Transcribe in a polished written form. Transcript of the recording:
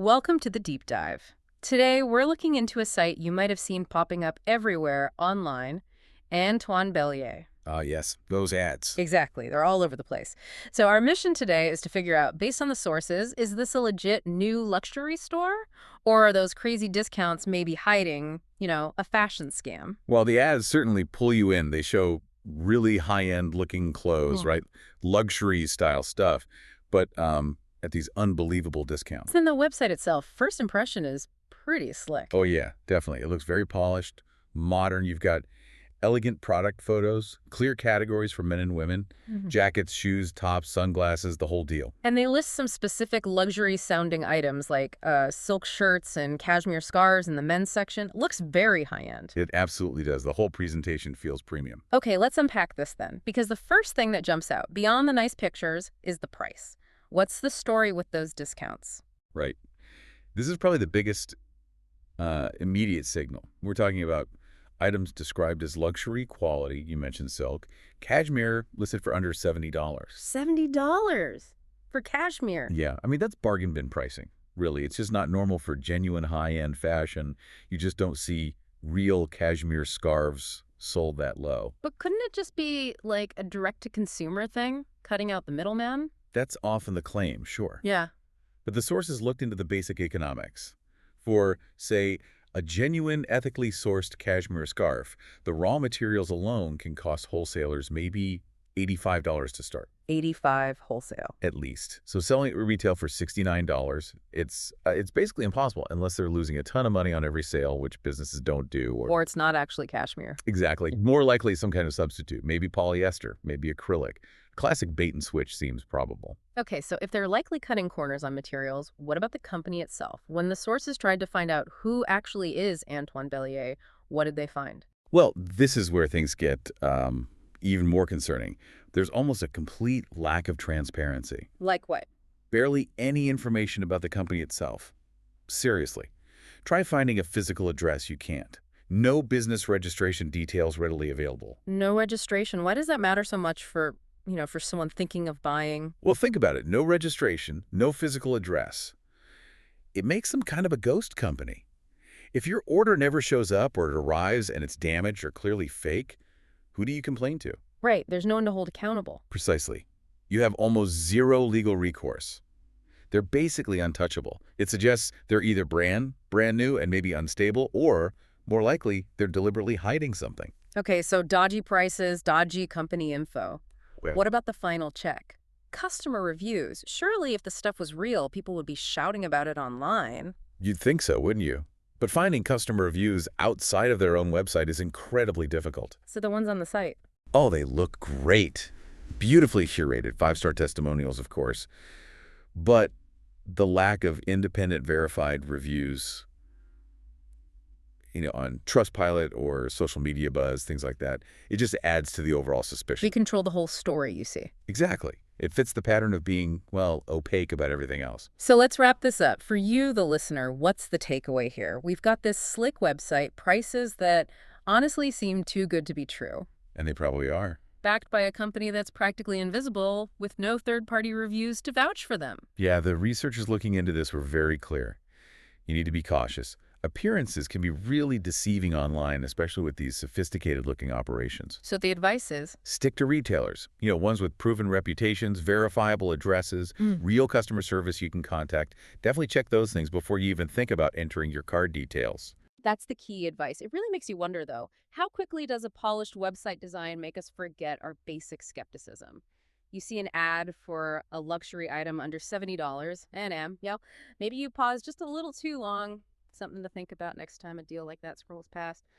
Welcome to the deep dive. Today, we're looking into a site you might have seen popping up everywhere online, Antoine Bellier. Ah, yes, those ads. Exactly, they're all over the place. So our mission today is to figure out, based on the sources, is this a legit new luxury store? Or are those crazy discounts maybe hiding, a fashion scam? Well, the ads certainly pull you in. They show really high-end looking clothes, Hmm. right? Luxury style stuff, but at these unbelievable discounts. Then the website itself, first impression is pretty Oh slick. yeah, definitely. It looks very polished, modern. You've got elegant product photos, clear categories for men and women, jackets, shoes, tops, sunglasses, the whole deal. And they list some specific luxury-sounding items like silk shirts and cashmere scarves in the men's section. Looks very high-end. It absolutely does. The whole presentation feels premium. Okay, let's unpack this then, because the first thing that jumps out, beyond the nice pictures, is the price. What's the story with those discounts? Right. This is probably the biggest immediate signal. We're talking about items described as luxury quality. You mentioned silk. Cashmere listed for under $70. $70 for cashmere. Yeah, I mean, that's bargain bin pricing, really. It's just not normal for genuine high-end fashion. You just don't see real cashmere scarves sold that low. But couldn't it just be like a direct-to-consumer thing, cutting out the middleman? That's often the claim, sure. Yeah. But the sources looked into the basic economics. For, say, a genuine, ethically sourced cashmere scarf, the raw materials alone can cost wholesalers maybe $85 to start, 85 wholesale. at least. So selling it retail for $69, it's basically impossible unless they're losing a ton of money on every sale, which businesses don't do. Or it's not actually cashmere. Exactly. More likely some kind of substitute, maybe polyester, maybe acrylic. Classic bait and switch seems probable. Okay, so if they're likely cutting corners on materials, what about the company itself? When the sources tried to find out who actually is Antoine Bellier, what did they find? Well, this is where things get even more concerning. There's almost a complete lack of transparency. Like what? Barely any information about the company itself. Seriously. Try finding a physical address you can't. No business registration details readily available. No registration. Why does that matter so much for someone thinking of buying? Well, think about it. No registration, no physical address. It makes them kind of a ghost company. If your order never shows up or it arrives and it's damaged or clearly fake, who do you complain to? Right, there's no one to hold accountable. Precisely. You have almost zero legal recourse. They're basically untouchable. It suggests they're either brand new and maybe unstable, or, more likely, they're deliberately hiding something. Okay, so dodgy prices, dodgy company info. Well, What about the final check? Customer reviews. Surely if the stuff was real, people would be shouting about it online. you'd think so, wouldn't you? But finding customer reviews outside of their own website is incredibly difficult. So the ones on the site. Oh, they look great. Beautifully curated, five-star testimonials, of course. But the lack of independent verified reviews, on Trustpilot or social media buzz, things like that, it just adds to the overall We suspicion. control the whole story, you see. Exactly. It fits the pattern of being, well, opaque about everything else. So let's wrap this up. For you, the listener, what's the takeaway here? We've got this slick website, prices that honestly seem too good to be true, And they probably are. backed by a company that's practically invisible with no third-party reviews to vouch for them. Yeah, the researchers looking into this were very clear. You need to be cautious. Appearances can be really deceiving online, especially with these sophisticated-looking operations. So the advice is, Stick to retailers, ones with proven reputations, verifiable addresses, real customer service you can contact. Definitely check those things before you even think about entering your card details. that's the key advice. It really makes you wonder, though, how quickly does a polished website design make us forget our basic skepticism? You see an ad for a luxury item under $70, maybe you pause just a little too long. Something to think about next time a deal like that scrolls past.